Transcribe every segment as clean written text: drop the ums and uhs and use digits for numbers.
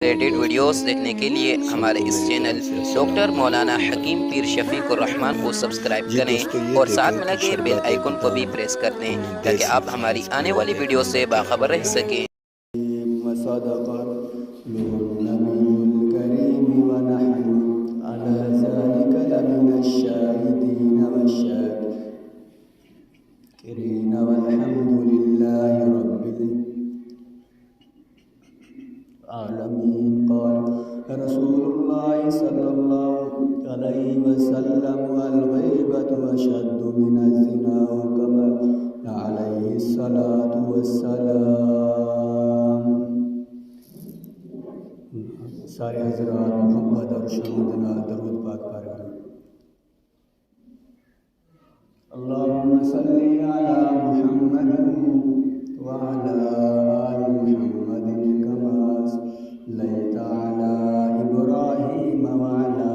Related videos دیکھنے کے لیے ہمارے اس چینل ڈاکٹر مولانا حکیم پیر شفیق الرحمان کو سبسکرائب کریں اور ساتھ میں لگے بیل آئیکن کو بھی پریس کر دیں تاکہ آپ ہماری آنے والی ویڈیو سے باخبر رہ سکیں۔ قال رسول الله صلى الله عليه وسلم والغيبة أشد من الزنا كما عليه الصلاة والسلام۔ سارے حضرات محمد اور شہودنا درود پاک پڑھ کریں۔ اللهم صل على محمد وعلى آل محمد كما صليت على إبراهيم وعلى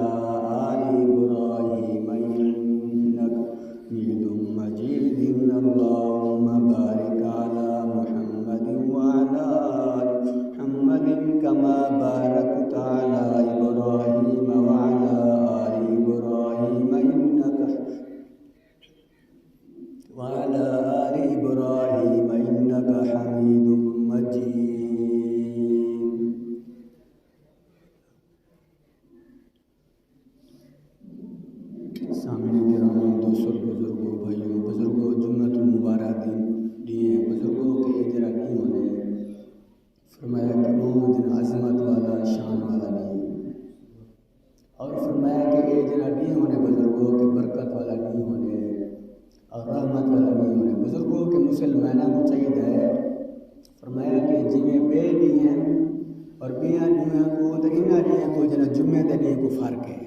آل إبراهيم إنك حميد مجيد۔ اللهم بارك على محمد وعلى آل محمد كما باركت على إبراهيم وعلى آل إبراهيم وعلى آل إبراهيم إنك حميد مجيد۔ سامعین گرامی، دوستوں، بزرگوں، بھائیوں، بزرگوں، جمعۃ المبارک دیے بزرگوں کے اجرا نہیں ہونے فرمایا کہ وہ دن عظمت والا شان والا نہیں، اور فرمایا کہ اجرا نہیں ہونے بزرگوں کے برکت والا نہیں ہونے اور رحمت والا نہیں ہونے۔ بزرگوں کے مسلمانوں کو چاہیے ہے فرمایا کہ جویں بے نہیں ہیں اور بیاں نہیں ہیں کو تو انہاں نہیں کو جنا جمعے دے نہیں کو فرق ہے،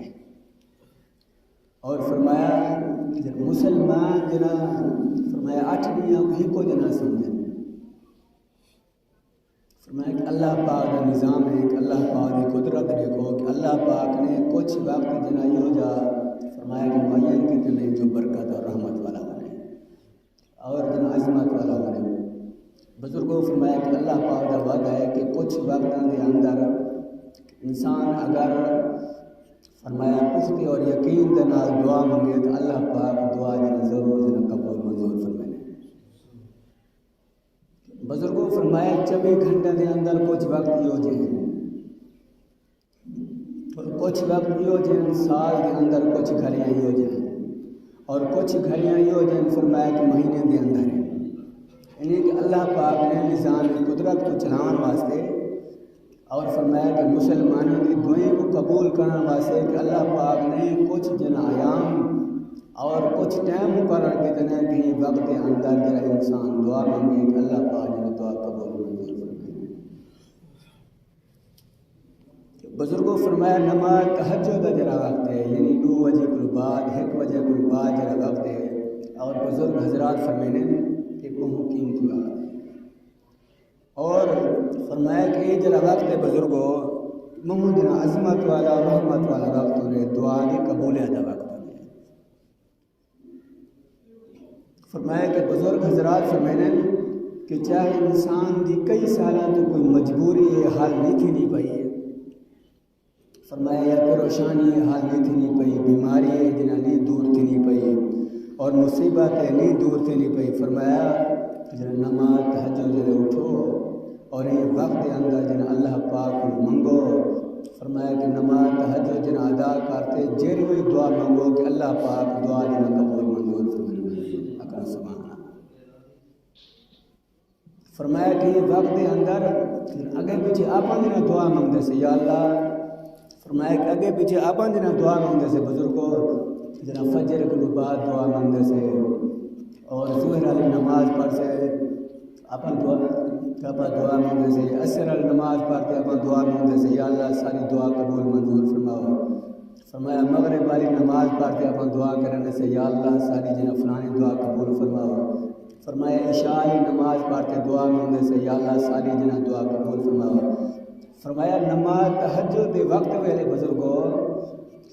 اور فرمایا کہ مسلمان جنا فرمایا 8 دنیا کو ہی کو جنا سمجھیں۔ فرمایا کہ اللہ پاک کا نظام ہے کہ اللہ پاک کی قدرت دیکھو کہ اللہ پاک نے کچھ وقت جنا یہ ہو جا فرمایا کہ معین کتنے جو برکت اور رحمت والا ہونے اور جنا عظمت والا ہونے۔ بزرگوں فرمایا کہ اللہ پاک کا وعدہ ہے کہ کچھ وقتوں کے اندر انسان اگر فرمایا پختی اور یقین کے نال دعا مانگے تو اللہ پاک دعا جنا ضرور جنا قبول منظور فرمائے۔ بزرگوں فرمایا 24 گھنٹے کے اندر کچھ وقت یہ ہو جائیں اور کچھ وقت یہ ہو جائیں سال کے اندر کچھ گھڑیاں یہ ہو جائیں اور کچھ گھڑیاں یہ ہو جائیں فرمایا کہ مہینے کے اندر ہے، یعنی کہ اللہ پاک نے نظام قدرت کو چلاؤن واسطے اور فرمایا کہ مسلمانوں کی دعائیں کو قبول کرنے واسطے کہ اللہ پاک نے کچھ جنا ایام اور کچھ ٹائم مقرر کے دینا کہ وقت کے اندر جرا انسان دعا مانگے کہ اللہ پاک جنا دعا قبول منظور فرمائے۔ بزرگوں فرمایا نماز تہجد کا جرا وقت ہے، یعنی 2 بجے کے بعد 1 بجے کے بعد جرا وقت ہے، اور بزرگ حضرات فرمانے کہ بہت قیمتی وقت ہے، اور فرمایا کہ یہ جرا وقت ہے بزرگوں محمد جنا عظمت والا رحمت والا وقت ہونے دعا کے قبول ادا وقت ہونے۔ فرمایا کہ بزرگ حضرات فرمانے کہ چاہے انسان دی کئی سالوں تو کوئی مجبوری ہے حال نہیں تھی نہیں پئی ہے، فرمایا یا پریشانی ہے حال نہیں تھی نہیں پئی، بیماری ہے جنا نہیں دور تھی نہیں پئی اور مصیبت ہے نہیں دور تھی نہیں پئی، فرمایا جنا نماز تہجد جنا اٹھو اور یہ وقت کے اندر جنا اللہ پاک کو منگو۔ فرمایا کہ نماز تہجد جنا ادا کرتے جیری ہوئی دعا مانگو کہ اللہ پاک دعا جنا قبول منظور فرمائے۔ اکرم سبحان اللہ۔ فرمایا کہ یہ وقت کے اندر اگے پیچھے آپاں جنا دعا مانگتے سے یا اللہ، فرمایا کہ اگے پیچھے آپاں جنا دعا مانگتے سے بزرگوں جنا فجر کے بعد دعا مانگتے سے اور ظہر والی نماز پڑھ سے اپن دعا مانگتے سے، عصر والی نماز پڑھتے اپن دعا مانگتے سے یا اللہ ساری دعا قبول منظور فرماؤ۔ فرمایا مغرب والی نماز پڑھتے اپن دعا کرنے سے یا اللہ ساری جنا فلانی دعا قبول فرماؤ۔ فرمایا عشاء والی نماز پڑھتے دعا مانگتے سے یا اللہ ساری جنا دعا قبول فرماؤ۔ فرمایا نماز تہجد کے وقت ویلے بزرگوں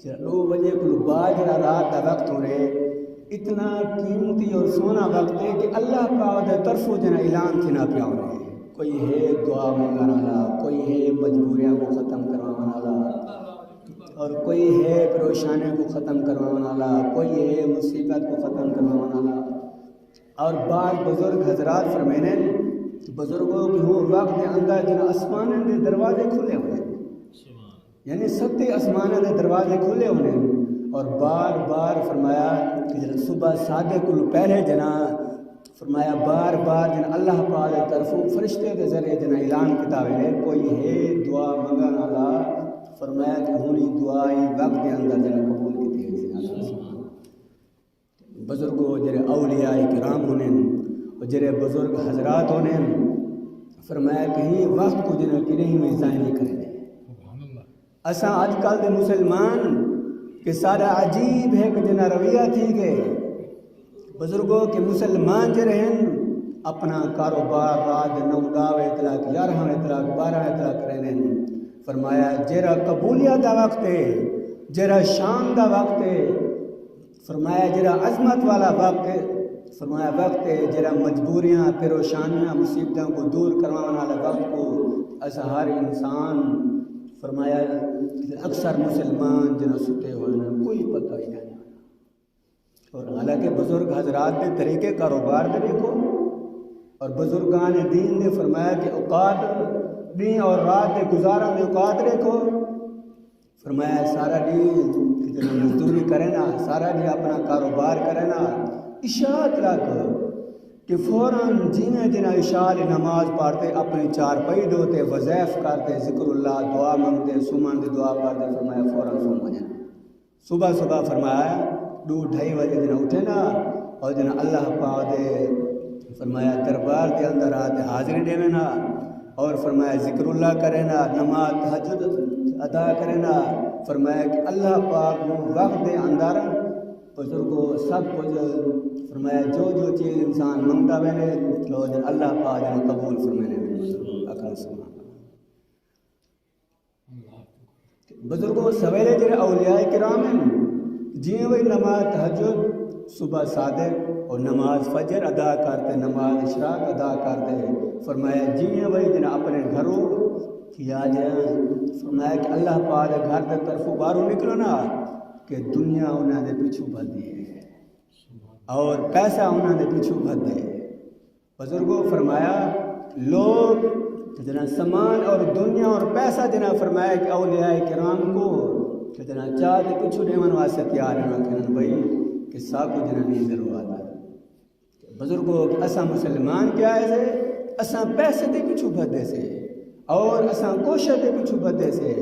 2 بجے کو بعد جنا رات کا وقت ہونے اتنا قیمتی اور سونا وقت ہے کہ اللہ پاک دے طرفوں جنا اعلان تھنا پیا ہونے کوئی ہے دعا منگانے والا، کوئی ہے مجبوریاں کو ختم کروانے والا، اور کوئی ہے پریشانیوں کو ختم کروانے والا، کوئی ہے مصیبت کو ختم کروانے والا۔ اور بعض بزرگ حضرات فرمینے بزرگوں کی وہ وقت کے اندر جن آسمانوں کے دروازے کھلے ہوئے، یعنی 7 آسمانوں کے دروازے کھلے ہوئے، اور بار بار فرمایا کہ جن صبح صادق کو پہلے جنا فرمایا بار بار جن اللہ پاک کی طرف فرشتے کے ذریعے جن اعلان کتاب ہے کوئی ہے دعا منگانے والا، فرمایا کہ ہونی دعائی وقت کے اندر جن قبول کی تھی۔ بزرگوں جرے اولیاء کرام ہونے اور جرے بزرگ حضرات ہونے فرمایا کہیں وقت کو جنہیں کنہیں میں ضائع نہیں کریں۔ اساں آج کل دے مسلمان کہ سارا عجیب ہے کہ جنہ رویہ تھی کہ بزرگوں کے مسلمان جو رہیں اپنا کاروبار رات 9 10 اطلاق 11 اطلاق 12 اطلاق رہنے، فرمایا جرا قبولیت دا وقت ہے، جرا شان دا وقت ہے، فرمایا جرا عظمت والا وقت ہے، فرمایا وقت ہے جرا مجبوریاں پریشانیاں مصیبتوں کو دور کروانے والا وقت کو ایسا ہر انسان فرمایا اکثر مسلمان جنہیں ستے ہوئے کوئی پتہ ہی نہیں۔ اور حالانکہ بزرگ حضرات کے طریقے کاروبار دے دیکھو، اور بزرگان دین نے فرمایا کہ اوقات دن اور رات کے گزارا میں اوقات دیکھو، فرمایا سارا دن مزدوری کرے نا، سارا دن اپنا کاروبار کرے نا، عشاء تک کہ فوراً جنہیں جنہیں عشاء نماز پڑھتے اپنی چارپائی دھوتے وظائف کرتے ذکر اللہ دعا منگتے سمن دی دعا پڑھتے، فرمایا فوراً سو بجے صبح فرمایا 2 2:30 بجے جنہیں اٹھے نا اور جنہیں اللہ پاک دے فرمایا دربار کے اندر آتے حاضری دے نا، اور فرمایا ذکر اللہ کرے نا، نماز تہجد ادا کرے نا، فرمایا کہ اللہ پاک وقت دے اندر بزرگوں سب کچھ فرمایا جو چیز انسان منگتا میں اللہ پاک نے قبول فرمانے بزرگوں سویرے جڑے اولیاء کرام ہیں جی وہی نماز تہجد صبح صادق اور نماز فجر ادا کرتے، نماز اشراق ادا کرتے، فرمایا جی وہی جن اپنے گھروں کیا جائے، فرمایا کہ اللہ پاک گھر کے طرف باہر نکلو نا کہ دنیا انہوں نے پیچھو بھد ہے اور پیسہ انہوں نے پیچھو بھد ہے۔ بزرگوں فرمایا لوگ جنا سامان اور دنیا اور پیسہ جنا فرمایا کہ اولیاء کرام کو جنا چاہتے پیچھو دیون واسطے تیار ہیں کہ بھائی کہ سا کو جنا نہیں ضرورت ہے۔ بزرگوں اساں مسلمان کیا ہے اساں پیسے دے پیچھو بھدے سے اور اساں کوشش دے پیچھو بھدے سے،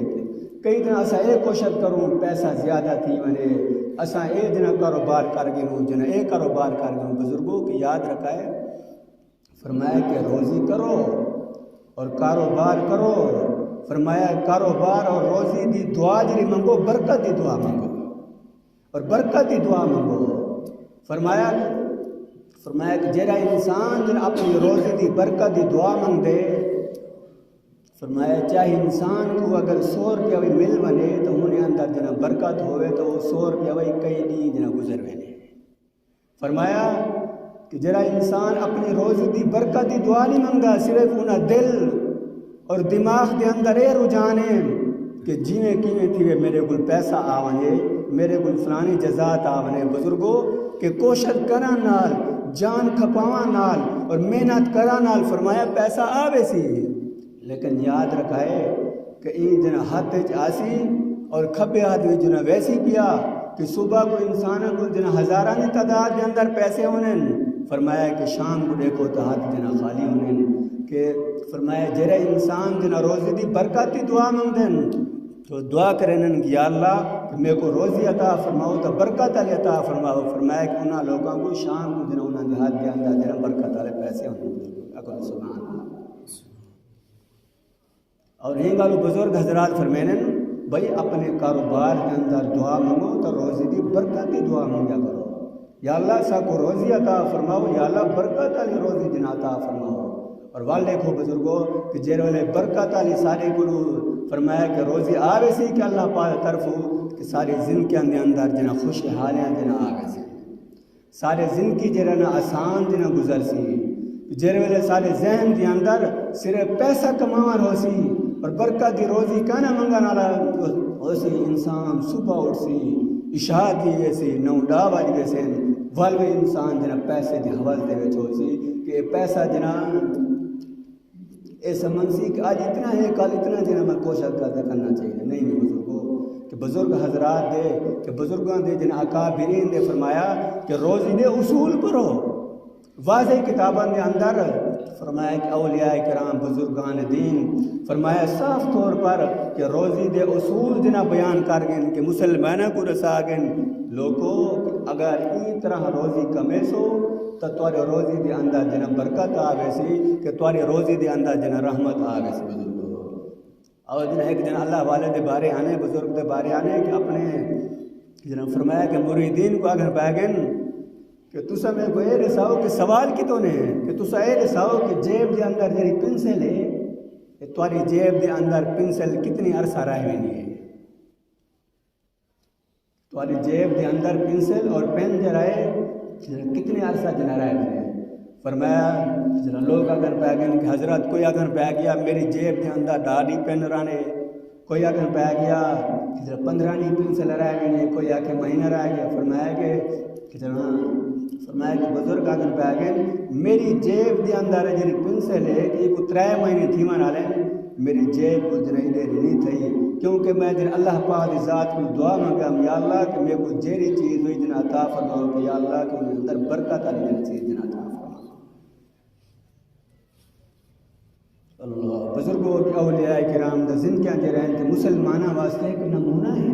کئی دن اساں ایک کوشش کروں پیسہ زیادہ تھی ونے اساں ایک دن کاروبار کر گئے جنا ایک کاروبار کر گئے۔ بزرگوں کی یاد رکھائے فرمایا کہ روزی کرو اور کاروبار کرو، فرمایا کاروبار اور روزی دی دعا جری منگو برکت دی دعا منگو اور برکت دی دعا منگو۔ فرمایا کہ جڑا انسان جن اپنی روزی دی برکت دی دعا منگ دے، فرمایا چاہے انسان کو اگر 100 روپیہ بھی مل بنے تو انہیں اندر جنا برکت ہوئے تو وہ 100 روپیہ بھی کئی نہیں جنا گزر بنے۔ فرمایا کہ جڑا انسان اپنی روزی دی برکت دی دعا نہیں منگتا، صرف انہیں دل اور دماغ دے اندر یہ رجحان ہے کہ جیویں کیویں تھی میرے کول پیسہ آونے، میرے کول فلانی جزات آونے۔ بزرگوں کہ کوشش کرن نال جان کھپاواں نال اور محنت کرن نال فرمایا پیسہ آوے سی، لیکن یاد رکھائے کہ این جنا ہاتھ آسی اور کھبے ہاتھ جنا ویسی پیا کہ صبح کو انسان کو جنا ہزارہ کی تعداد کے اندر پیسے ہونے، فرمایا کہ شام کو دیکھو تو ہاتھ جنا خالی ہونے، کہ فرمایا جرے انسان جنا روزی دی برکت دی دعا منگ دیں تو دعا کریں کہ یا اللہ کہ میرے کو روزی عطا فرماؤ تو برکت علی عطا فرماؤ۔ فرمایا کہ انہاں لوگوں کو شام کو جنا انہاں دے ہاتھ کے اندر جنا برکت والے پیسے ہونے۔ اکل سبحان اللہ۔ اور یہ گالو بزرگ حضرات فرمائیں بھائی اپنے کاروبار کے اندر دعا منگو تو روزی دی برکت دی دعا منگا کرو، یا اللہ سا کو روزی عطا فرماؤ، یا اللہ برکت علی روزی جنا عطا فرماؤ۔ اور وال دیکھو بزرگوں کہ جیر والے برکت علی سارے کو فرمایا کہ روزی آوے سی کہ اللہ پاک طرف کہ ساری زندگی کے اندر جنا خوش حالیاں جنا آوے سی، سارے زندگی جنا آسان جنا گزر سی، جیر والے سارے ذہن کے اندر صرف پیسہ کماون ہو سی اور برکت دی روزی کانا منگن والا ہو سی انسان صبح اٹھ سی عشاء تھی ویسی 9-10 بج گئے سے والوے انسان جنا پیسے دی حوال دے وچ ہو سی کہ پیسہ جنا اے سمجھ سی کہ آج اتنا ہے کل اتنا جنا میں کوشش کرنا چاہیے نہیں بزرگوں کہ بزرگ حضرات دے کہ بزرگاں دے جنا اکابرین دے فرمایا کہ روزی دے اصول پڑھو واضح کتاباں دے اندر فرمایا کہ اولیاء کرام بزرگان دین فرمایا صاف طور پر کہ روزی دے اصول جنا بیان کر گئے کہ مسلمانوں کو رسا گئے لوگوں اگر ای طرح روزی کمے سو تو تمہارے روزی دے اندر جنا برکت آوے سی کہ تمہارے روزی دے اندر جنا رحمت آوے سی بزرگوں اور جنا ایک جنا اللہ والے دے بارے آنے بزرگ دے بارے آنے کہ اپنے جنا فرمایا کہ مریدین کو اگر بیگن کہ تسا میں کو اے رساؤ کہ سوال کتوں نے کہ تسا اے رساؤ کہ جیب دے اندر جڑی پنسل ہے کہ تمہاری جیب دے اندر پنسل کتنی عرصہ رہ ہوئی ہے تمہاری جیب دے اندر پنسل اور پین جو رہے کتنے عرصہ جنا رہ ہوئے فرمایا جنا لوگ اگر پہ گئے کہ حضرت کوئی اگر پہ گیا میری جیب دے اندر ڈاڑی پین رانے کوئی اگر پہ گیا کہ 15 پنسل رہ گئے کوئی آ کے مہینہ رہ گیا فرمایا کہ جنا فرمایا کہ بزرگ اگر پہ گئے میری جیب دے اندر جی پنسل ہے کہ یہ کو 3 مہینے تھی من آلے میری جیب کو جنہی دیر نہیں تھی کیونکہ میں جن اللہ پاک دی ذات کو دعا مانگا یا اللہ کہ میں کو جیری چیز ہوئی جن عطا فرماؤ کہ یا اللہ کہ انہیں اندر برکت علی جن چیز جن عطا فرماؤ اللہ بزرگوں کے اولیاء کرام دا زندگی آنجے رہن کہ مسلمانہ واسطے ایک نمونہ ہے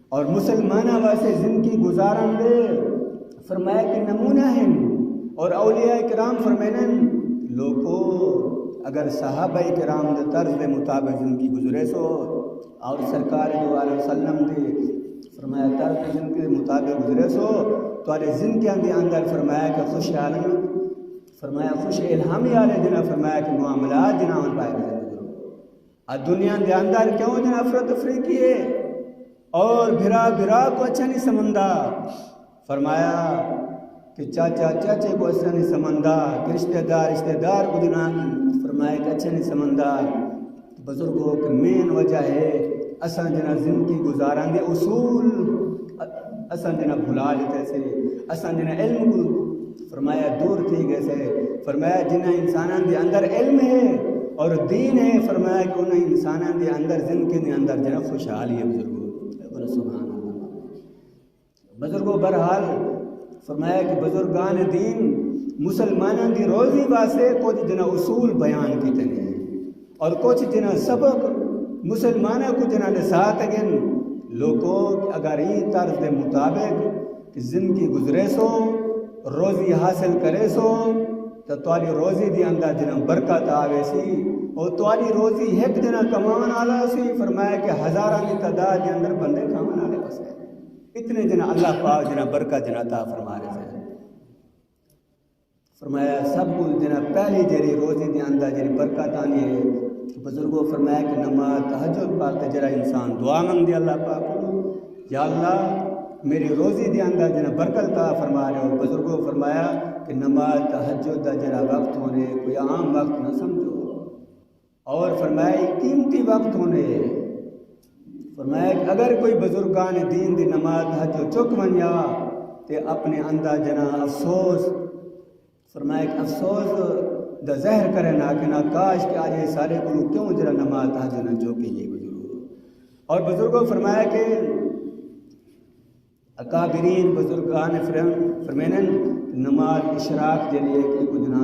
اور مسلمانہ واسطے زندگی گزارن دے فرمایا کہ نمونہ ہیں اور اولیاء کرام فرمائیں لوگوں اگر صحابہ کرام دے طرز دے مطابق زندگی گزرے سو اور سرکار دو علیہ وسلم دے فرمایا طرز زندگی دے مطابق گزرے سو تو آلے زندگیاں دے اندر فرمایا کہ خوش عالم فرمایا خوش الہامی آلے جنہ فرمایا کہ معاملات جنہ ان پائے گزر گزرو دنیا دے اندر کیوں جنہ افراد تفریقی ہے اور بھرا کو اچھا نہیں سمندہ فرمایا کہ چاچا چاچے کو اچھا نہیں سمندہ کہ رشتہ دار کو جنہ فرمایا کہ اچھا نہیں سمندہ بزرگوں کے مین وجہ ہے اساں جنہ زندگی گزاران دے اصول اساں جنہ بھلا لیتے سے اساں جنہ علم کو فرمایا دور تھی گئے سے فرمایا جنہ انسانان دے اندر علم ہے اور دین ہے فرمایا کہ انہیں انسانان دے اندر زندگی دے اندر جنہ خوشحالی ہے بزرگوں سبحان اللہ بزرگوں برحال فرمایا کہ بزرگان دین مسلمانوں دی روزی واسطے کچھ جنہ اصول بیان کیتے ہیں اور کچھ جنہ سبق مسلمانوں کو جنہ نصیحت گن لوگوں اگر یہ طرز دے مطابق زندگی گزرے سو روزی حاصل کرے سو تو تاری روزی دی اندر جنہ برکت آوے سی اور تاری روزی ایک جنہ کمان آلا سی فرمایا کہ ہزاران کی تعداد دے اندر بندے کمان آلے بسے اتنے جنہ اللہ پاک جنہ برکت جنہ عطا فرما رہے سے فرمایا سب کو جنہ پہلی جری روزی دی اندر جنہ برکت آنی ہے بزرگوں فرمایا کہ نماز تہجد پاک جرا انسان دعا مانگ دی اللہ پاک یا اللہ میری روزی دی اندر جنہ برکت عطا فرما رہے ہو بزرگوں فرمایا کہ نماز تہجد دا جرا وقت ہونے کوئی عام وقت نہ سمجھو اور فرمایا قیمتی وقت ہونے فرمایا کہ اگر کوئی بزرگان دین دی نماز تہجد چک منیا تے اپنے اندر جنا افسوس فرمایا کہ افسوس دا زہر کرے نا کہ نا کاش کہ آج یہ سارے کو کیوں جرا نماز تہجد نہ چوکے یہ بزرگوں اور بزرگوں فرمایا کہ اکابرین بزرگان فرمینن نماز اشراق جریے کہ کچھ نہ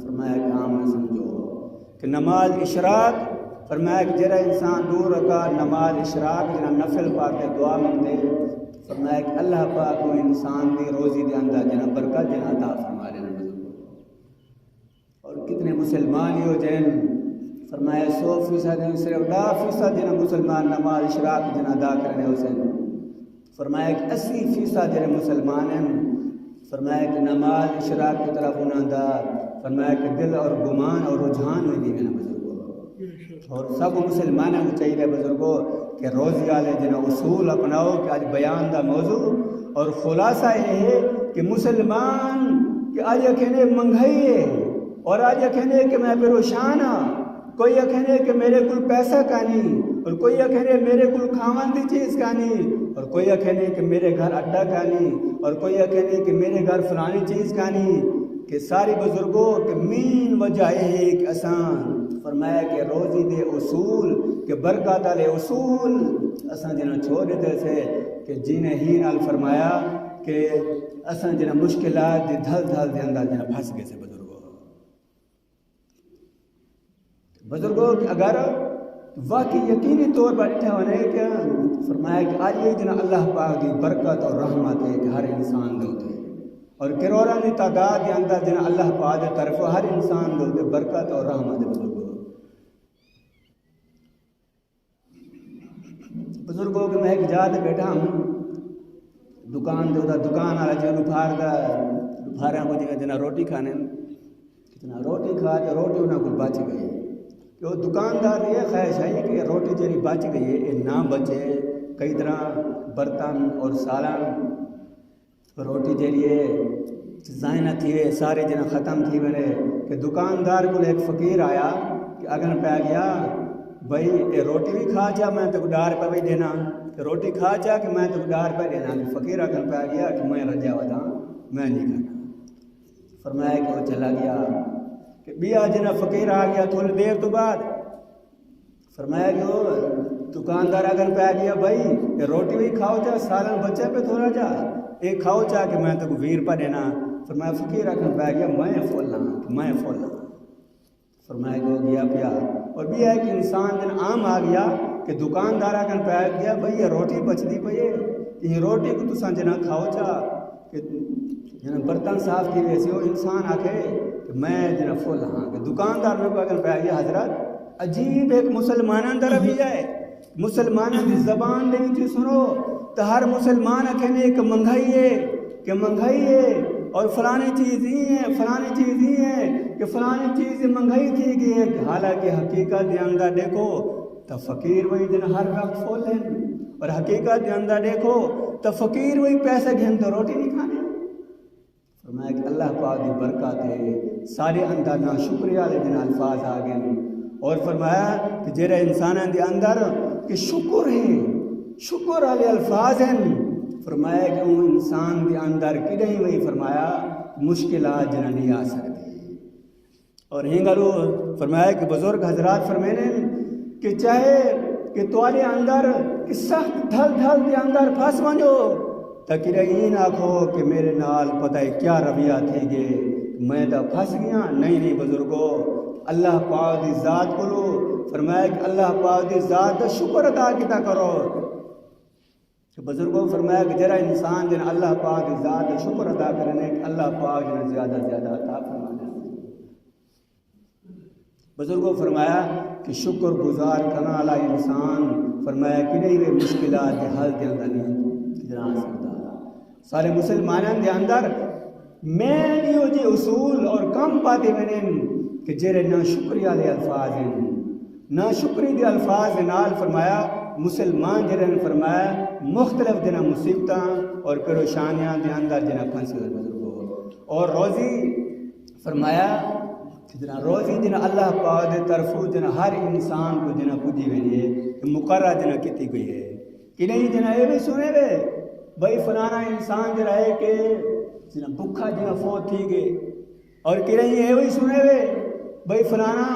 فرمایا کہ عام نہ سمجھو کہ نماز اشراق فرمایا کہ جرا انسان دور رکھا نماز اشراق جنا نفل پاک دعا مانگتے فرمایا کہ اللہ پاک کو انسان دی روزی دے اندر جنا برکت جنا عطا فرما لینا اور کتنے مسلمان ہی ہو جائیں فرمایا 100% صرف 10% جنا مسلمان نماز اشراق جنا ادا کرنے ہو سن فرمایا کہ 80% جنا مسلمان ہیں فرمایا کہ نماز اشراق کی طرف انہاں دا فرمایا کہ دل اور گمان اور رجحان ہوئی دی میں بزرگوں اور سب مسلمانوں کو چاہیے بزرگوں کہ روزی والے جنا اصول اپناؤ کہ آج بیان دا موضوع اور خلاصہ یہ ہے کہ مسلمان کہ آج کہنے مہنگائی ہے اور آج کہنے کہ میں پریشان ہاں، کوئی کہنے کہ میرے کل پیسہ کا نہیں، اور کوئی کہنے میرے کل کھاون دی چیز کا نہیں، اور کوئی کہنے کہ میرے گھر اڈا کا نہیں، اور کوئی کہنے کہ میرے گھر فلانی چیز کا نہیں، کہ ساری بزرگوں کہ مین وجہ ہے کہ اسان فرمایا کہ روزی دے اصول کہ برکات والے اصول اسان جنہیں چھوڑ دیتے سے کہ جنہیں ہی نال فرمایا کہ اسان جنہیں مشکلات دی دھل دھل دے اندر جنہیں پھنس گئے سے بزرگوں کہ اگر واقعی یقینی طور پر اٹھا ہونے کہ فرمایا کہ آج یہ جنہیں اللہ پاک دی برکت اور رحمت ہے کہ ہر انسان دوتے اور کروڑانی تعداد کے اندر جنہیں اللہ پاک دی طرف ہر انسان دوتے برکت اور رحمت ہے بزرگوں کہ میں ایک جات بیٹھا ہوں دکان دے دکان والا جو لپھارا کو جنہیں روٹی کھانے کتنا روٹی کھا تو روٹی انہیں کو بچ گئی کہ وہ دکاندار یہ خواہش ہے کہ روٹی جی بچ گئی ہے یہ نہ بچے کئی طرح برتن اور سالن روٹی جی چیزائیں نہ تھی سارے جنہیں ختم تھی میں نے کہ دکاندار کو ایک فقیر آیا کہ اگر پہ گیا بھائی یہ روٹی بھی کھا چاہ میں تو ڈار پہ بھی دینا کہ روٹی کھا چاہ کہ میں تو ڈار پہ دینا فقیر اگر پہ گیا کہ میں رجا ودا میں نہیں کھانا فرمایا کہ وہ چلا گیا کہ بیا جنا فقیر آ گیا تھوڑی دیر تو بعد فرمایا کہ وہ دکاندار اگر پہ گیا بھائی یہ روٹی بھی کھاؤ چاہ سالن بچے پہ تھوڑا جا ایک کھاؤ چاہ کہ میں تو ویر پہ دینا فرمایا فقیر اگر پہ گیا میں فولنا فرمایا کہ وہ گیا پیا اور بھی ہے کہ انسان جن عام آ گیا کہ دکاندار اگر پہ گیا بھائی یہ روٹی بچتی پہ یہ روٹی کو تسان جنا کھاؤ چاہ کہ جنا برتن صاف کی ویسے ہو انسان آکھے کہ میں جنا فل ہاں کہ دکاندار میں کو اگر پہ گیا حضرت عجیب ایک مسلمانان در بھی جائے مسلمانان دی زبان دے وچ سنو تو ہر مسلمان کہنے کہ منگائی ہے اور فلانی چیز ہی ہے کہ فلانی چیز منگائی تھی کہ حالانکہ حقیقت دے اندر دیکھو تو فقیر وہی دن ہر وقت فول ہے اور حقیقت دے اندر دیکھو تو فقیر وہی پیسے گھن تو روٹی نہیں کھانے فرمایا کہ اللہ پاک دی برکات ہے سارے اندر نا شکریہ دے دن الفاظ آ گئے اور فرمایا کہ جیرا انسانان دے اندر کہ شکر ہے شکر والے الفاظ ہیں فرمایا کہ وہ انسان دے اندر کدیں وہی فرمایا مشکلات جنہ نہیں آ سکتی اور ہنگلو فرمایا کہ بزرگ حضرات فرمینے کہ چاہے کہ توالے اندر کہ سخت دھل دے اندر پھنس ونجو تاکہ رہین آکھو کہ میرے نال پتہ ہے کیا رویہ تھے گے میں تو پھنس گیا نہیں بزرگو اللہ پاک دی ذات کو لو فرمایا کہ اللہ پاک دی ذات دا شکر ادا کیتا کرو کہ بزرگوں فرمایا کہ جرا انسان جن اللہ پاک دی ذات دا شکر ادا کرنے کہ اللہ پاک جن زیادہ عطا فرمانا بزرگوں فرمایا کہ شکر گزار کرنا والا انسان فرمایا کہ نہیں وہ مشکلات حل دے اندر نہیں جنا سکتا سارے مسلمانان دے اندر میں نیو جی اصول اور کم پاتے میں کہ جیرے نہ شکریہ دے الفاظ ہیں نہ شکری دے الفاظ نال فرمایا مسلمان جنہیں فرمایا مختلف جنہ مصیبتاں اور پریشانیاں دے اندر جنہ پھنس گئے بزرگوں اور روزی فرمایا جنہ روزی جنہ اللہ پاک دے طرفو جنہ ہر انسان کو جنہ پوجی ہوئی ہے کہ مقررہ جنہ کیتی گئی ہے کہ نہیں جنہ یہ بھی سنے وے بھائی فلانا انسان جنہ ہے کہ جنہ بکھا جنہ فوت تھی گئے اور کہ نہیں یہ بھی سنے وے بھائی فلانا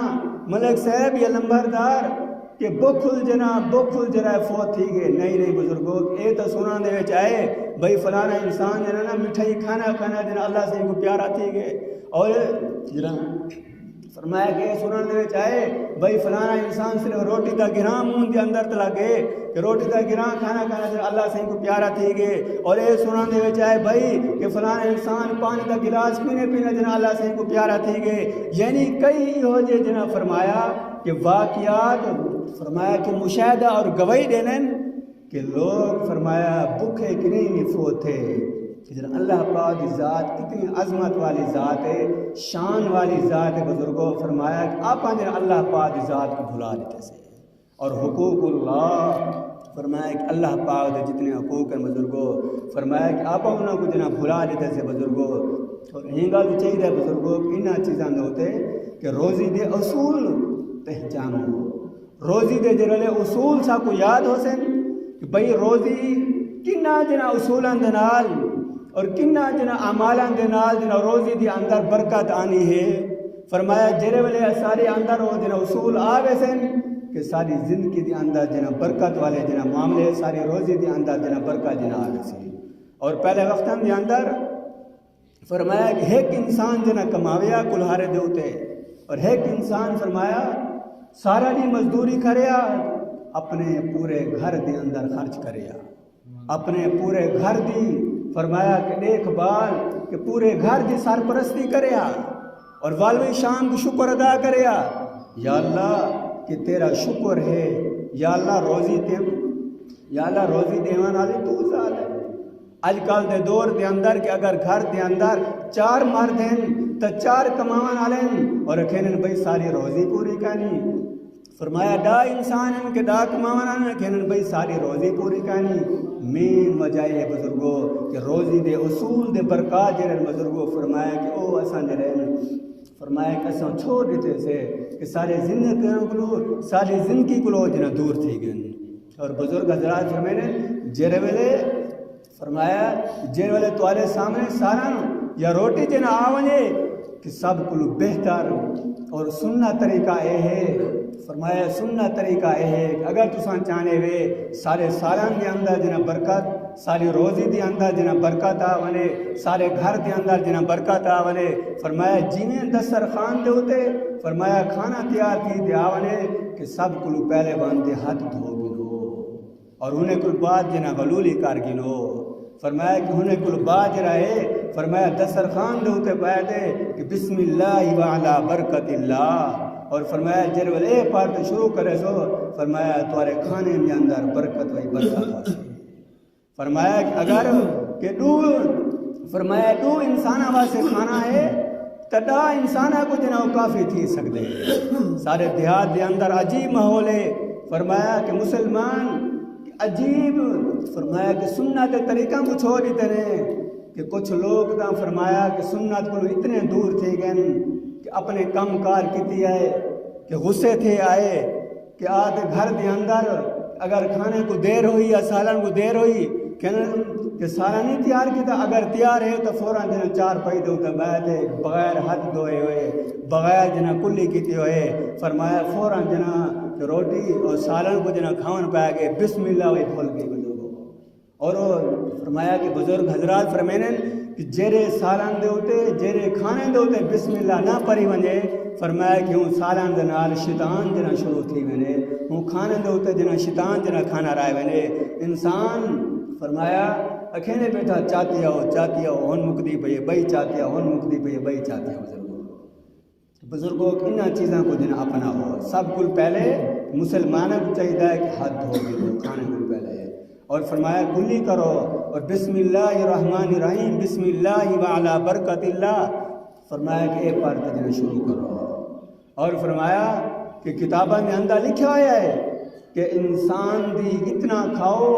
ملک صاحب یا لمبردار کہ بخل جنا فوت تھی گئے نہیں بزرگوں اے تو سنا دے چاہے بھائی فلانا انسان جنا نا مٹھائی کھانا جنا اللہ سے کو پیارا تھی گئے اور جنا فرمایا کہ سنا دے چاہے بھائی فلانا انسان صرف روٹی تا گرام مون دے اندر تلا گئے کہ روٹی تا گرام کھانا جنا اللہ سے کو پیارا تھی گئے اور اے سنا دے چاہے بھائی کہ فلانا انسان پانی تا گلاس پینے جنا اللہ سے کو پیارا تھی گئے یعنی کئی ہو جے جنا فرمایا کہ واقعات فرمایا کہ مشاہدہ اور گواہی دینے کہ لوگ فرمایا بکھے کہ نہیں فوت تھے کہ جن اللہ پاک کی ذات کتنی عظمت والی ذات ہے شان والی ذات ہے بزرگوں فرمایا کہ آپ جن اللہ پاک کی ذات کو بھلا دیتے سے اور حقوق اللہ فرمایا کہ اللہ پاک دے جتنے حقوق ہیں بزرگوں فرمایا کہ آپ انہوں کو جنہ بھلا دیتے سے بزرگوں اور یہ گل چاہیے بزرگوں انہاں چیزاں دے ہوتے کہ روزی دے اصول پہچانو. روزی دے جڑے اصول سا کو یاد ہو سن کہ بھئی روزی کنہ جنا اصولاں دے نال اور کنہ جنا اعمالاں دے نال جنا روزی دی اندر برکت آنی ہے. فرمایا جڑے ویلے سارے اندر وہ جنا اصول آوے سن کہ ساری زندگی دی اندر جنا برکت والے جنا معاملے ساری روزی دی اندر جنا برکت جنا آوے سی. اور پہلے وقتاں دے اندر فرمایا کہ ایک انسان جنا کماویا کلہارے دے ہوتے اور ایک انسان فرمایا سارا دی مزدوری کریا اپنے پورے گھر دے اندر خرچ کریا اپنے پورے گھر دی فرمایا کہ دیکھ بھال کہ پورے گھر دی سرپرستی کریا اور والوی شام کو شکر ادا کریا. یا اللہ کہ تیرا شکر ہے یا اللہ روزی دیوان والی تو ذات ہے. اج کل دے دور دے اندر کہ اگر گھر دے اندر 4 مرد ہیں تو 4 کماون والے اور کہنن بھئی ساری روزی پوری کرنی. فرمایا ڈا انسان ہیں کہ ڈا کماون والے کہنن بھئی ساری روزی پوری کرنی. مین وجہ ہے بزرگوں کہ روزی دے اصول دے برکات جڑے بزرگوں فرمایا کہ او اساں جڑے فرمایا کہ اساں چھوڑ دیتے سے کہ سارے زندگی کو جنا دور تھی گئے. اور بزرگ حضرات فرمائے جڑے ویلے فرمایا جن والے توالے سامنے سارا یا روٹی جنا آونے کہ سب کو بہتر اور سننا طریقہ اے ہے. فرمایا سننا طریقہ اے ہے کہ اگر تساں چاہنے وے سارے سالان دے اندر جنا برکت ساری روزی دے اندر جنا برکت آونے سارے گھر دے اندر جنا برکت آونے. فرمایا جیویں دسترخوان دے ہوتے فرمایا کھانا تیار کی دے آونے کہ سب کو پہلے باندھے ہاتھ دھو گنو اور انہیں کل بعد جنا غلولی کر گنو. فرمایا کہ انہیں کل بعد رہے فرمایا دسترخوان دے ہوتے پہلے کہ بسم اللہ وعلا برکت اللہ. اور فرمایا جر والے پارت شروع کرے سو فرمایا تمہارے کھانے میں اندر برکت وہی برکت ہو سی. فرمایا کہ اگر کہ فرمایا دو انسانہ واسے کھانا ہے تو ڈا انسانہ کو جنہوں کافی تھی سکتے. سارے دیہات دے اندر عجیب ماحول ہے. فرمایا کہ مسلمان عجیب فرمایا کہ سنت طریقہ کو چھوڑ دیتے رہے کہ کچھ لوگ دا فرمایا کہ سنت کو اتنے دور تھے گئے کہ اپنے کم کار کیتی آئے کہ غصے تھے آئے کہ آدھے گھر دے اندر اگر کھانے کو دیر ہوئی یا سالن کو دیر ہوئی کہ سارا نہیں تیار کیتا اگر تیار ہے تو فوراں جنہ 4 پیدے ہوتا بیٹھے بغیر ہاتھ دھوئے ہوئے بغیر جنہ کلی کیتے ہوئے. فرمایا فوراں جنہ کہ روٹی اور سالن کو جنہ کھاون پائے گئے بسم اللہ وہی بھول گئی بزرگوں. اور فرمایا کہ بزرگ حضرات فرمائیں کہ جیرے سالن دے ہوتے جیرے کھانے دے ہوتے بسم اللہ نہ پڑھی ونے. فرمایا کہ ہوں سالن دے نال شیطان جنہ شروع تھی ونے ہوں کھانے دے ہوتے جنہ شیطان جنہ کھانا رائے ونے. انسان فرمایا اکھینے بیٹھا چاہتی ہو ہون مکدی پہ بئی چاہتی ہون مکدی پہ بئی چاہتی ہو. بزرگوں انہاں چیزاں کو جنہ اپنا ہو. سب کل پہلے مسلمانوں کو چاہیے کہ ہاتھ دھو گے کھانے کو پہلے اور فرمایا کلی کرو اور بسم اللہ الرحمن الرحیم بسم اللہ وعلا برکت اللہ. فرمایا کہ اے پار جنہ شروع کرو. اور فرمایا کہ کتابوں میں اندر لکھا ہوا ہے کہ انسان دی اتنا کھاؤ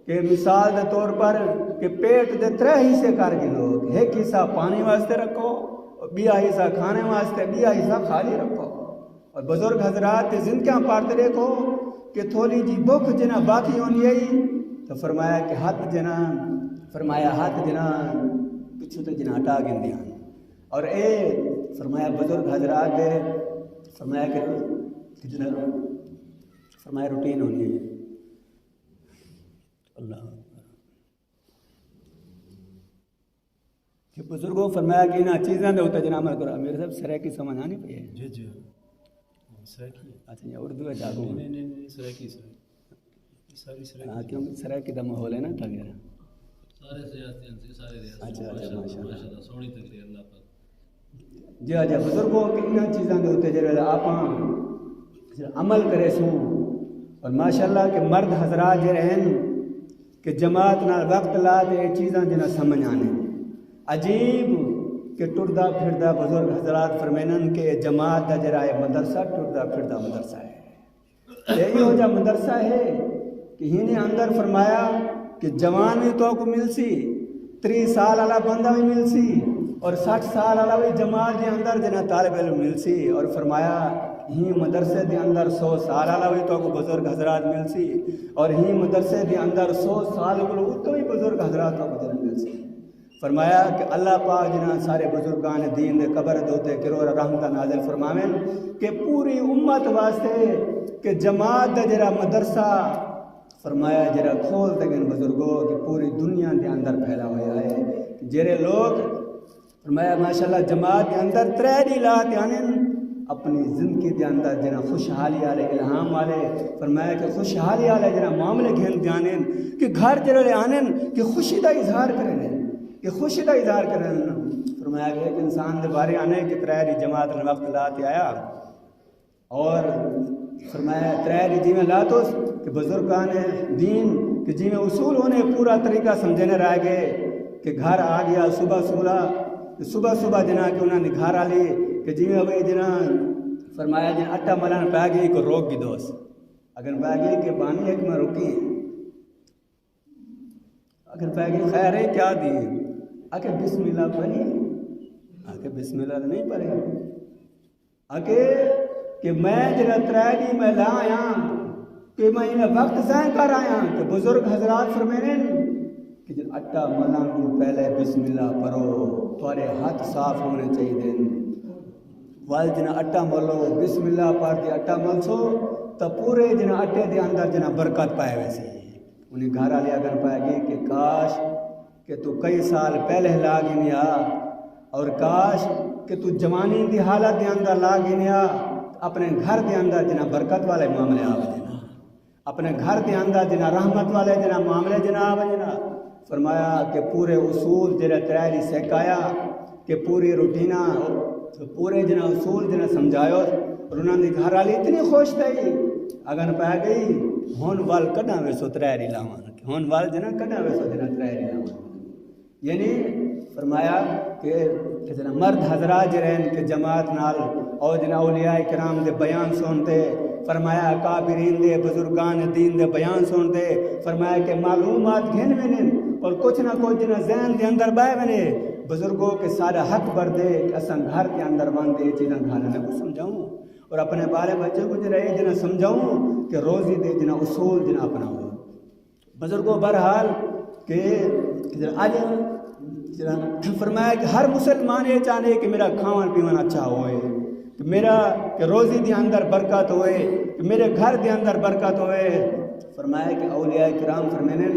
کہ مثال دے طور پر کہ پیٹ دے 3 حصے کر گنو. ایک حصہ پانی واسطے رکھو بیا حصہ کھانے واسطے بیا حصہ خالی رکھو. اور بزرگ حضرات زندگیاں پارتے دیکھو کہ تھوڑی جی بھوک جنا باقی ہونی ہے تو فرمایا کہ ہاتھ جنا پچھو تو جنا ہٹا گندیاں. اور اے فرمایا بزرگ حضرات دے فرمایا کہ جنا فرمایا روٹین ہونی ہے. اللہ کہ بزرگوں فرمایا کہ انہاں چیزاں دے ہوتا جناب عمل کرو. میرے صاحب سرائکی سمجھ آنی پئی ہے. جی سرائکی اچھا یہ اردو ہے جاگو نہیں سرائکی ساری سرائکی. ہاں کیونکہ سرائکی دا ماحول ہے نا تھا گیا سارے سیاستیاں سے سارے ریاست. اچھا ماشاءاللہ سونی تقریر اللہ پاک. جی اچھا بزرگوں کہ انہاں چیزاں دے ہوتے جڑے آپاں عمل کرے سوں. اور ماشاءاللہ کہ مرد حضرات جو رہن کہ جماعت نال وقت لا تے یہ چیزاں جنہ سمجھ آنے. عجیب کہ ٹردا پھردا بزرگ حضرات فرمینن کہ جماعت دا جرا مدرسہ ٹردا پھردا مدرسہ ہے. یہی ہو جا مدرسہ ہے کہ ہی اندر فرمایا کہ جوان بھی تو کو مل سی 30 سال والا بندہ بھی مل سی اور 60 سال والا بھی جماعت کے اندر جنا طالب علم مل سی اور فرمایا ہی مدرسے دے اندر 100 سال والا بھی تو کو بزرگ حضرات مل سی اور ہی مدرسے دے اندر 100 سال کو تو بھی بزرگ حضرات کو مل سی فرمایا کہ اللہ پاک جنا سارے بزرگان دین دے قبر دوتے کرو رحمت نازل فرماویں کہ پوری امت واسطے کہ جماعت دا جرا مدرسہ فرمایا جرا کھول دگن بزرگوں کہ پوری دنیا دے اندر پھیلا ہوا ہے جرے لوگ فرمایا ماشاءاللہ جماعت دے اندر 3 دی لات یعنی اپنی زندگی دے اندر جنا خوشحالی والے الہام والے فرمایا کہ خوشحالی والے جنا معاملے گھن جانن کہ گھر جڑے آنن کہ خوشی دا اظہار کرن کہ خوشی دا اظہار کرن فرمایا کہ ایک انسان دے بارے آنے کہ 3 دی جماعت نے وقت لاتے آیا اور فرمایا 3 دی جی میں لاتو کہ بزرگان دین کہ جی میں اصول ہونے پورا طریقہ سمجھنے رہ گئے کہ گھر آ گیا صبح جنا کہ انہوں نے گھر آ لی کہ جی میں بھائی جنا فرمایا جنا اٹا ملان پہ گئی کو روک بھی دوست اگر پہ گئی کہ بانی ایک میں رکی اگر پہ گئی خیر ہے کیا دی آکے بسم اللہ پڑھی آکے بسم اللہ نہیں پڑھی آکے کہ میں جنا 3 دی میں لا آیا کہ میں انہیں وقت ضائع کر آیا کہ بزرگ حضرات فرمینے کہ جن اٹا ملان کو پہلے بسم اللہ پڑھو تھوڑے ہاتھ صاف ہونے چاہیے دن وال جنا اٹا ملو بسم اللہ پڑھ دے اٹا مل سو تو پورے جنا اٹے دے اندر جنا برکت پائے ویسے انہیں گھر آلے اگر پائے گی کہ کاش کہ تو کئی سال پہلے لاگی نیا اور کاش کہ تو جوانی دی حالت دے اندر لاگی نیا اپنے گھر دے اندر جنا برکت والے معاملے آ جنا اپنے گھر دے اندر جنا رحمت والے جنا معاملے جنا آ جنا فرمایا کہ پورے اصول جنا 3 دی سکھایا کہ پوری روٹینہ پورے جنا اصول جنا سمجھائے اور انہوں نے گھر والی اتنی خوش تھی اگر پہ گئی ہون وال کڈا ویسو 3 دی لاواں ہون وال جنا کڈا ویسو جنا 3 دی لاواں یعنی فرمایا کہ جنا مرد حضرات جرین کہ جماعت نال اور جنا اولیاء کرام دے بیان سنتے فرمایا اکابرین دے بزرگان دین دے بیان سنتے فرمایا کہ معلومات گھن میں اور کچھ نہ کچھ جنا ذہن دے اندر بائے بنے بزرگوں کے سارا حق بر دے کہ اساں گھر کے اندر باندھے چیزاں کھانے کو سمجھاؤں اور اپنے بارے بچے کو جنا یہ جنا سمجھاؤں کہ روزی دے جنا اصول جنا اپناؤں بزرگوں بہرحال کہ آج فرمایا کہ ہر مسلمان یہ چاہے کہ میرا کھاون پیون اچھا ہوئے کہ میرا کہ روزی دے اندر برکت ہوئے کہ میرے گھر دے اندر برکت ہوئے فرمایا کہ اولیاء کرام فرمینے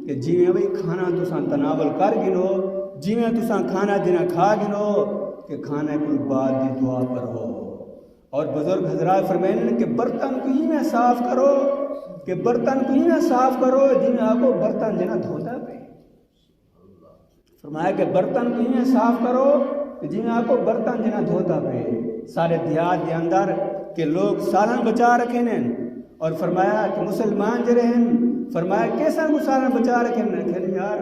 کہ جی میں بھی کھانا تساں تناول کر گنو جی میں تساں کھانا جنا کھا گنو کہ کھانے کو بعد دی دعا پر ہو اور بزرگ حضرات فرمینے کہ برتن کو ہی میں صاف کرو کہ برتن کو ہی میں صاف کرو جی میں آپ کو برتن جنا دھوتا پہ فرمایا کہ برتن کو ہی میں صاف کرو کہ جی میں آپ کو برتن جنا دھوتا پہ سارے دیہات کے اندر کہ لوگ سالن بچا رکھے ہیں اور فرمایا کہ مسلمان جو رہے فرمایا کیسا کو سالن بچا رکھے ہیں کہ یار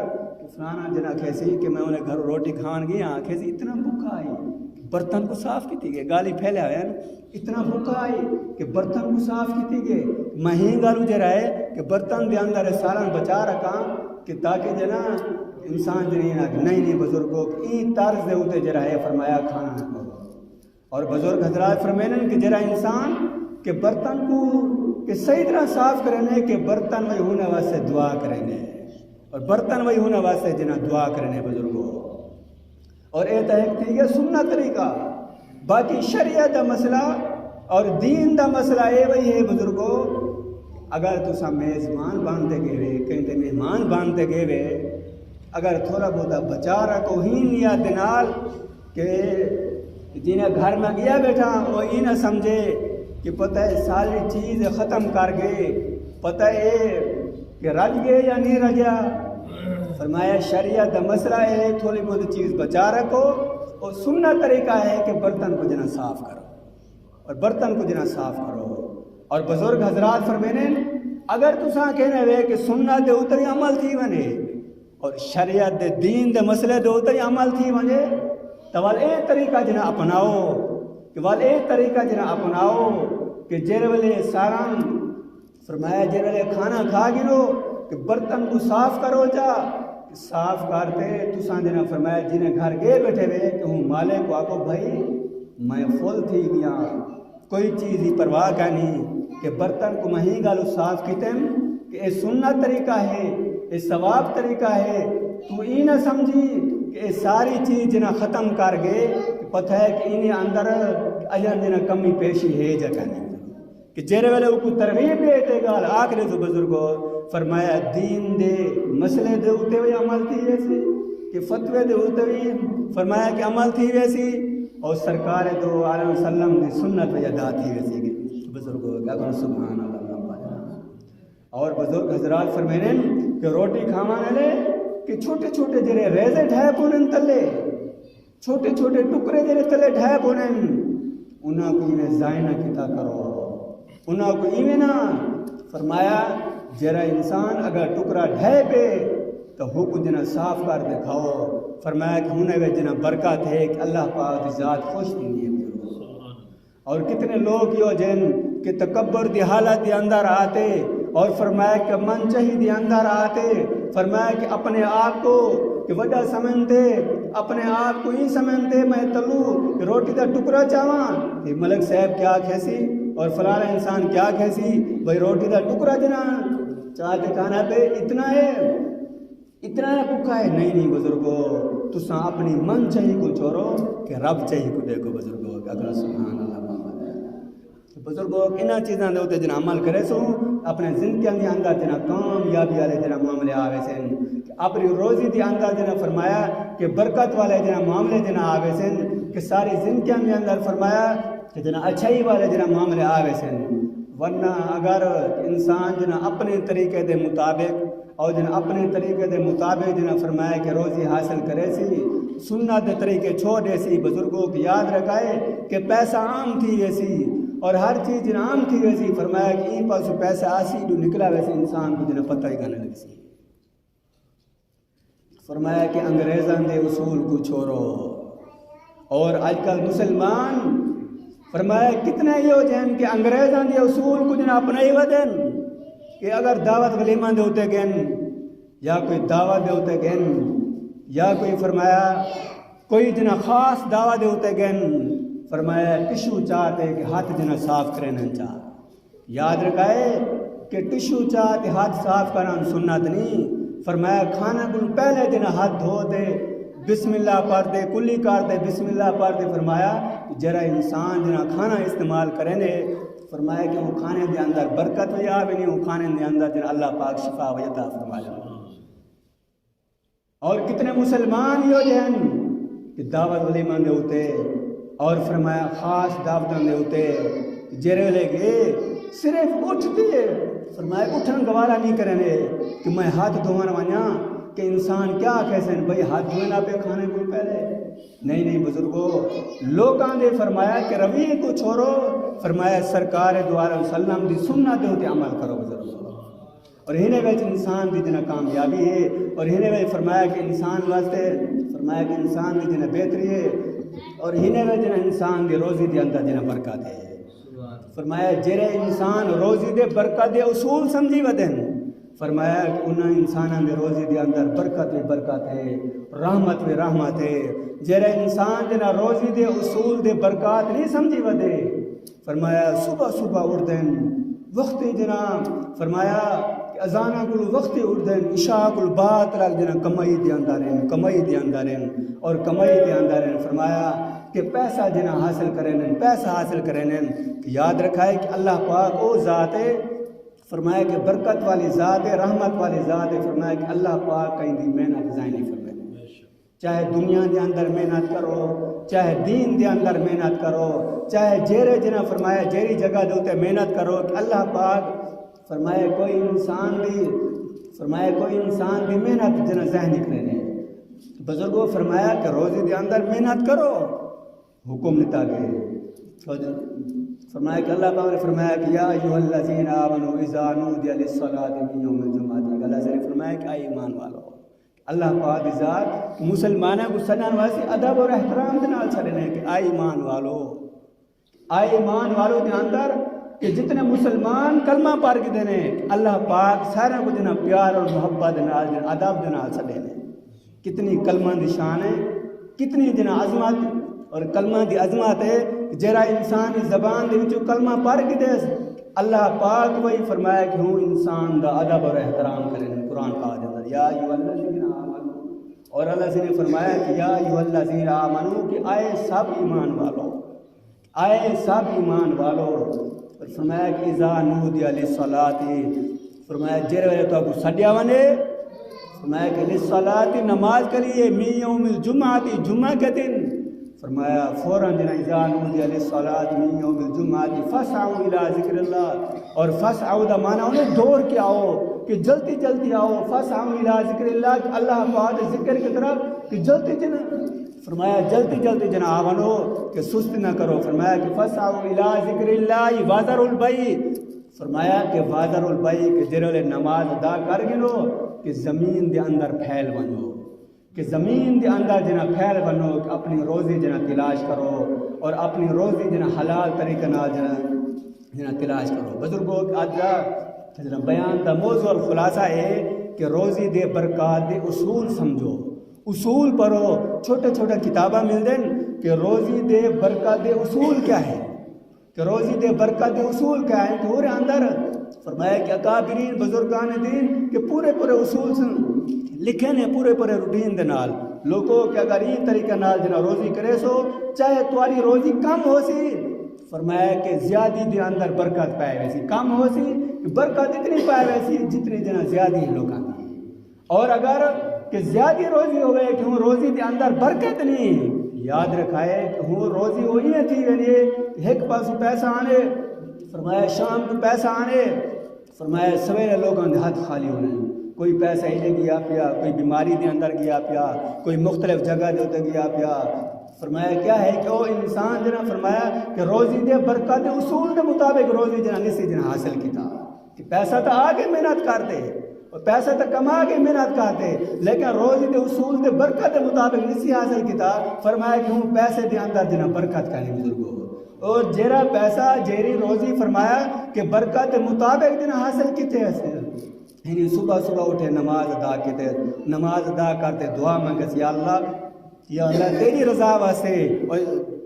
فلانا جنا کھیسی کہ میں انہیں گھر روٹی کھان گیا کھیسی اتنا بھوکا آئی برتن کو صاف کی تھی گئے گالی پھیلے آیا اتنا بھوکا آئی کہ برتن کو صاف کی تھی گئے مہین گالو جو رہے کہ برتن دے اندر سالن بچا رکھا کہ تاکہ جنا انسان جنہیں نہیں بزرگوں این طرز دے ہوتے جرا ہے فرمایا کھانا نہ کرو اور بزرگ حضرات فرمینے کہ جرا انسان کہ برتن کو کہ صحیح طرح صاف کرنے کہ برتن وہی ہونے واسطے دعا کرنے اور برتن وہی ہونے واسطے جنہیں دعا کرنے بزرگوں اور اے تحق تھی کہ سننا طریقہ باقی شریعت دا مسئلہ اور دین دا مسئلہ اے وہی ہے بزرگوں اگر تسا میزبان باندھتے گئے ہوئے کہیں تے مہمان باندھتے گئے ہوئے اگر تھوڑا بہت بچا رکھو ہی نیا دنال کہ جنہیں گھر میں گیا بیٹھا وہ یہ نہ سمجھے کہ پتہ ہے ساری چیز ختم کر گئے پتہ ہے کہ رج گئے یا نہیں رجا فرمایا شریعت دا مسئلہ ہے تھوڑی بہت چیز بچا رکھو اور سننا طریقہ ہے کہ برتن کو جنا صاف کرو اور برتن کو جنا صاف کرو اور بزرگ حضرات فرمینے اگر تساں کہنے ہوئے کہ سننا دے اتری عمل تھی بنے اور شریعت دے دین دے مسئلے دے اتری عمل تھی بنے تو وال اے طریقہ جنا اپناؤ کہ وال اے طریقہ جنا اپناؤ کہ جیر والے ساران فرمایا جیر والے کھانا کھا گنو کہ برتن کو صاف کرو جا صاف کرتے تساں جنا فرمایا جنہیں گھر گئے بیٹھے ہوئے کہ ہوں مالک کو آکو بھائی میں فل تھی گیا کوئی چیز ہی پرواہ کا نہیں کہ برتن کو مہی گالو صاف کیتیں کہ اے سنت طریقہ ہے اے ثواب طریقہ ہے تو ای نہ سمجھی کہ اے ساری چیز جنا ختم کر گئے کہ پتہ ہے کہ انہیں اندر اجن جنا کمی پیشی ہے جگہ نہیں کہ جیرے والے کو ترغیب دیتے گال آخری تو بزرگوں فرمایا دین دے مسئلے دے ہوتے ہوئے عمل تھی ویسی کہ فتوے دے ہوتے ہوئے فرمایا کہ عمل تھی ویسی اور سرکار دو علیہ وسلم دی سنت و ادا تھی ویسی کہ بزرگوں کیا کہوں سبحان اللہ اور بزرگ حضرات فرمائیں کہ روٹی کھاوانے لے کہ چھوٹے چھوٹے جرے ریزے ڈھائے پونن تلے چھوٹے چھوٹے ٹکڑے جرے تلے ڈھائے پونن انہاں کو یہ زائنہ کتا کرو انہاں کو ایویں نہ فرمایا جرا انسان اگر ٹکڑا ڈھائے پہ تو حکم جنا صاف کر دکھاؤ فرمایا کہ ہونے وے جنا برکت ہے کہ اللہ پاک کی ذات خوش نہیں ہے اور کتنے لوگ یہ جن کہ تکبر دی حالت دی اندر آتے اور فرمایا کہ من چاہی دی اندر آتے فرمایا کہ اپنے آپ کو کہ وجہ سمجھتے اپنے آپ کو ہی سمجھتے میں تلو کہ روٹی دا ٹکڑا چاہاں کہ ملک صاحب کیا کھیسی اور فلانا انسان کیا کھیسی بھائی روٹی دا ٹکڑا جنا چاہتے کھانا پہ اتنا ہے بھوکا ہے نہیں بزرگو تساں اپنی من چاہی کو چھوڑو کہ رب چاہی کو دیکھو بزرگو اگر سبحان اللہ بزرگوں انہاں چیزاں دے ہوتے جنا عمل کرے سو اپنے زندگیاں دے اندر جنا کامیابی والے جنا معاملے آوے سن اپنی روزی دے اندر جنا فرمایا کہ برکت والے جنا معاملے جنا آوے سن کہ ساری زندگیاں دے اندر فرمایا کہ جنا اچھائی والے جنا معاملے آوے سن ورنہ اگر انسان جنا اپنے طریقے دے مطابق اور جنا اپنے طریقے دے مطابق جنا فرمایا کہ روزی حاصل کرے سی سنت دے طریقے چھوڑے سی بزرگوں کی یاد رکھائے کہ پیسہ عام تھی ویسی اور ہر چیز جنا عام تھی ویسی فرمایا کہ این پاس پیسہ آسی جو نکلا ویسے انسان کو جنا پتہ ہی کرنے لگی سی فرمایا کہ انگریزان دے اصول کو چھوڑو اور آج کل مسلمان فرمایا کتنے یہ ہو جائیں کہ انگریزان دے اصول کو جنا اپنا ہی ودن کہ اگر دعوت ولیمہ دے ہوتے گئن یا کوئی دعوت دے ہوتے گئن یا کوئی فرمایا کوئی جنا خاص دعوت دے ہوتے گئن فرمایا ٹشو چاہتے کہ ہاتھ جنا صاف کرنے چاہ یاد رکھائے کہ ٹشو چاہتے ہاتھ صاف کرنا سنت نہیں فرمایا کھانا کو پہلے جنا ہاتھ دھو دے بسم اللہ پڑھ دے کلی کر دے بسم اللہ پڑھ دے فرمایا جرا انسان جنا کھانا استعمال کریں دے فرمایا کہ وہ کھانے دے اندر برکت بھی آوے نہیں وہ کھانے دے اندر جنا اللہ پاک شفا و عطا فرمایا اور کتنے مسلمان یہ جہن کہ دعوت ولیمہ دے ہوتے اور فرمایا خاص دعوتاں دے ہوتے جرے لے گئے صرف اٹھتے فرمایا اٹھن گوارا نہیں کرنے کہ میں ہاتھ دھونا ونیا کہ انسان کیا کہتے ہیں بھائی ہاتھ دھونا پہ کھانے کو پہلے نہیں بزرگو لوگاں دے فرمایا کہ رویے کو چھوڑو فرمایا سرکار دو علیہ وسلم دی سنت دے ہوتے عمل کرو بزرگو اور ہنے ویچ انسان دی جنہ کامیابی ہے اور ہنے ویچ فرمایا کہ انسان واسطے فرمایا کہ انسان دی جنہ بہتری ہے اور ہنے ویچ جنہ انسان دی روزی دی اندر جنہ برکت ہے فرمایا جرے انسان روزی دے برکت دے اصول سمجھی ودن فرمایا کہ انہاں انسانوں دے روزی دے اندر برکت بھی برکت ہے رحمت بھی رحمت ہے جرے انسان جنہ روزی دے اصول دے برکات نہیں سمجھی ودے فرمایا صبح اٹھدن وقتی جنہ فرمایا کہ اذانہ کل وقتی اٹھدن عشاء کل بات رکھ جنہ کمائی دے اندر ہیں اور کمائی دے اندر ہیں فرمایا کہ پیسہ جنہ حاصل کریں یاد رکھا ہے کہ اللہ پاک وہ ذات ہے فرمایا کہ برکت والی ذات ہے رحمت والی ذات ہے فرمایا کہ اللہ پاک کہیں دی محنت ضائع نہیں فرمائے چاہے دنیا دے اندر محنت کرو چاہے دین دے اندر محنت کرو چاہے جیرے جنہ فرمایا جیری جگہ دے ہوتے محنت کرو کہ اللہ پاک فرمایا کوئی انسان دی محنت جنہ ضائع نہیں کرنے بزرگوں فرمایا کہ روزی دے اندر محنت کرو حکم نتا گئے فرمایا کہ اللہ پاک نے فرمایا کہ یا ایھا الذین آمنوا اذا نودی للصلاۃ من یوم الجمعۃ اللہ سے فرمایا کہ اے ایمان والو اللہ پاک دی ذات مسلمانوں کو سنن واسطے ادب اور احترام دے نال چھڑنے کہ اے ایمان والو دے اندر کہ جتنے مسلمان کلمہ پڑھ کے دینے اللہ پاک سارے کو جنا پیار اور محبت دے نال ادب دے نال چھڑنے کتنی کلمہ دی شان ہے، کتنی جنا عظمت اور کلمہ دی عظمت ہے جرا انسان دی زبان دے وچوں کلمہ پڑھ کے دے اللہ پاک وہی فرمایا کہ ہوں انسان دا ادب اور احترام کریں قرآن پاک دے اندر یا ایھا الذین آمنو، اور اللہ سے نے فرمایا کہ یا ایھا الذین آمنو کہ آئے سب ایمان والو، آئے سب ایمان والو، اور فرمایا کہ اذا نودی للصلاۃ، فرمایا جڑے ویلے تو کو سڈیا ونے، فرمایا کہ للصلاۃ نماز کے لیے من یوم الجمعہ جمعہ کے دن، فرمایا فوراً جنا اذا نودی للصلاۃ من یوم الجمعہ فاسعوا الی ذکر اللہ، اور فاسعوا دا معنی انہیں دوڑ کے آؤ کہ جلدی جلدی آؤ، فاسعوا الی ذکر اللہ کہ اللہ پاک ذکر کی طرف کہ جلدی جنا، فرمایا جلدی جلدی جنا آونو کہ سست نہ کرو، فرمایا کہ فاسعوا الی ذکر اللہ وذروا البیع، فرمایا کہ وذروا البیع کہ جڑے نماز ادا کر گنو کہ زمین دے اندر پھیل ونو، کہ زمین دے اندر جنا پھیل ونو کہ اپنی روزی جنا تلاش کرو اور اپنی روزی جنا حلال طریقے نال جنا تلاش کرو۔ بزرگوں آج جنا بیان دا موضوع اور خلاصہ ہے کہ روزی دے برکات دے اصول سمجھو، اصول پڑھو، چھوٹے چھوٹے کتاباں مل دیں کہ روزی دے برکات دے اصول کیا ہے، کہ روزی دے برکات دے اصول کیا ہے، کہ پورے اندر فرمایا کہ اکابرین بزرگان دین کہ پورے پورے اصول لکھے نے پورے پورے روٹین دے نال لوگوں کہ اگر یہ طریقہ نال جنا روزی کرے سو چاہے تمہاری روزی کم ہو سی، فرمایا کہ زیادی دے اندر برکت پائے ویسی، کم ہو سی برکت اتنی پائے ویسی جتنی جنا زیادی لوگاں دی، اور اگر کہ زیادی روزی ہوئے کہ ہوں روزی دے اندر برکت نہیں، یاد رکھائے کہ ہوں روزی وہی ہے تھی ویلیے ایک پاسو پیسہ آنے، فرمایا شام کو پیسہ آنے، فرمایا سویرے لوگوں دے ہاتھ خالی ہونے، کوئی پیسہ ہی لے گیا پیا، کوئی بیماری دے اندر گیا پیا، کوئی مختلف جگہ دے ہوتے گیا پیا، فرمایا کیا ہے کہ وہ انسان جنا فرمایا کہ روزی دے برکت اصول دے مطابق روزی جنا نسی جنا حاصل کیتا، کہ پیسہ تو آگے محنت کرتے اور پیسہ تو کما کے محنت کرتے لیکن روزی دے اصول دے برکت دے مطابق نسی حاصل کیتا، فرمایا کہ ہوں پیسے دے اندر جنا برکت کرنی بزرگو، اور جیرا پیسہ جیری روزی فرمایا کہ برکت دے مطابق جنا حاصل کیتے ہیں، یعنی صبح صبح اٹھے نماز ادا کیتے، نماز ادا کرتے دعا مانگس یا اللہ تیری رضا واسطے، اور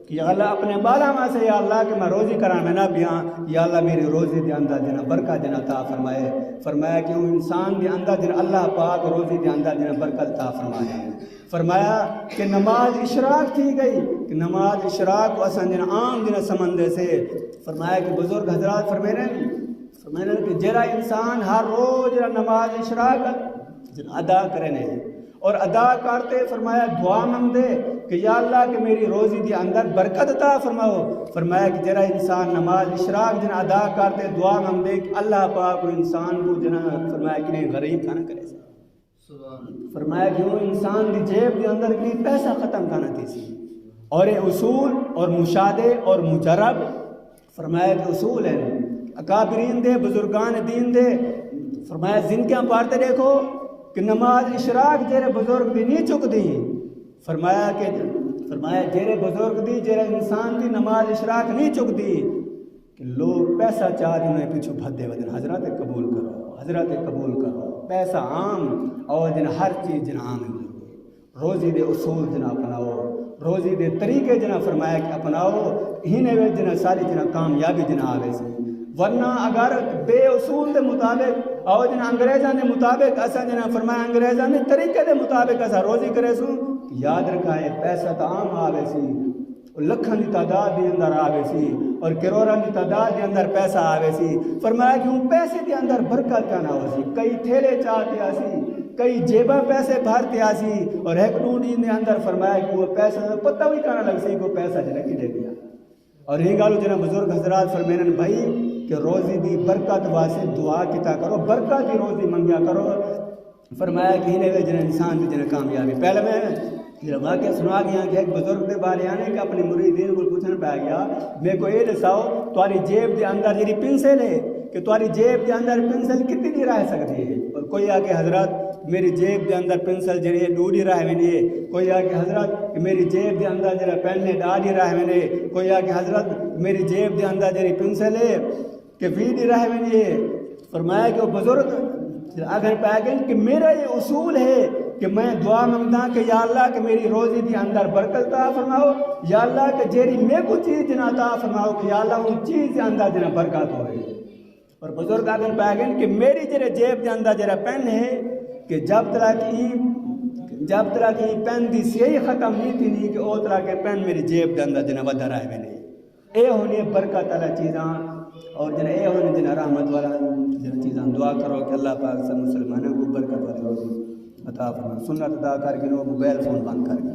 یا اللہ اپنے بالا واسطے، یا اللہ کہ میں روزی کرا میں نہ بیاں، یا اللہ میری روزی دے اندر جنا برکت جنا عطا فرمائے، فرمایا کہ وہ انسان دے اندر جنا اللہ پاک روزی دے اندر جنا برکت عطا فرمائے، فرمایا کہ نماز اشراق تھی گئی، کہ نماز اشراق کو اساں جنا عام جنا سمندے سے، فرمایا کہ بزرگ حضرات فرمائے کہ جرا انسان ہر روز جرا نماز اشراق جنا ادا کرنے اور ادا کرتے فرمایا دعا مانگ دے کہ یا اللہ کہ میری روزی دی اندر برکت عطا فرماؤ، فرمایا کہ جرا انسان نماز اشراق جنا ادا کرتے دعا مانگ دے کہ اللہ پاک کو انسان کو جنا فرمایا کہ نہیں غریب کھانا کرے سا، فرمایا کہ وہ انسان دی جیب دے اندر کی پیسہ ختم کھانا تھی سی، اور یہ اصول اور مشاہدے اور مجرب فرمایا کہ اصول ہیں اکابرین دے بزرگان دین دے، فرمایا زندگیاں پارتے دیکھو کہ نماز اشراق جیرے بزرگ دی نہیں چک دی، فرمایا جیرے بزرگ دی جیرے انسان دی نماز اشراق نہیں چک دی کہ لوگ پیسہ چاہ دی انہیں پیچھو بھدے ودن حضرات قبول کرو، حضرات قبول کرو، پیسہ عام اور جن ہر چیز جن عام ہے، روزی دے اصول جنا اپناؤ، روزی دے طریقے جنا فرمایا کہ اپناؤ، ہی نے جنا ساری جنا کامیابی جنا آوے سے، ورنہ اگر بے اصول دے مطابق اور جنا انگریزاں دے مطابق اسا جنا فرمایا انگریزاں دے طریقے دے مطابق اسا روزی کرے سو، یاد رکھائے پیسہ تو عام آوے سی، لکھاں دی تعداد دے اندر آوے سی اور کروڑاں دی تعداد دے اندر پیسہ آوے سی، فرمایا کہ ہوں پیسے دے اندر برکت کا نہ ہو سی، کئی تھیلے چاہتے آسی، کئی جیبہ پیسے بھرتے آسی، اور ایک ڈوڈی دے اندر فرمایا کہ وہ پیسہ پتہ بھی کہنا لگ سی کو پیسہ جنہ کی دے دیا، اور یہ گالو جنہ بزرگ حضرات فرمینن بھائی کہ روزی دی برکت واسے دعا کیتا کرو، برکت دی روزی منگیا کرو، فرمایا کہ انہیں جنہ انسان دی جنہ کامیابی، پہلے میں یہ واقعہ سنا گیا کہ ایک بزرگ دے بارے آنے کہ اپنے مریدین کو پوچھنے پہ گیا، میں کو یہ دساؤ تمہاری جیب دے اندر جی پنسل ہے کہ تمہاری جیب دے اندر پنسل کتنی نہیں رہ سکتی ہے، اور کوئی آ کے حضرات میری جیب دے اندر پنسل جڑی ہے ڈوڑی رہ وینی ہے، کوئی آ کے حضرت میری جیب دے اندر جڑا پین ہے ڈاڑی رہ وینے، کوئی آ کے حضرت میری جیب دے اندر جڑی پنسل ہے کہ ویڈی رہ وینی ہے، فرمایا کہ وہ بزرگ اگر پہ گئے کہ میرا یہ اصول ہے کہ میں دعا منگتا کہ یا اللہ کہ میری روزی دی اندر برکت عطا فرماؤ، یا اللہ کہ جیری میں کو چیز جنا عطا فرماؤ کہ یا اللہ ان چیز دے اندر جنا برکت ہوئے۔ اور بزرگ اگر پہ گئے کہ میری جرے جیب دے اندر جرا پین ہے کہ جب تک یہ پین دی سیاہی ختم نہیں تھی نہیں کہ او طرح کے پین میری جیب دے اندر جنا ودھر آئے بھی نہیں۔ اے ہونے برکت والا چیزاں اور جنا اے ہونے جنا رحمت والا جنا چیزاں دعا کرو کہ اللہ پاک سب مسلمانوں کو برکت والی روزی عطا فرمائے۔ سنت ادا کر کے موبائل فون بند کر کے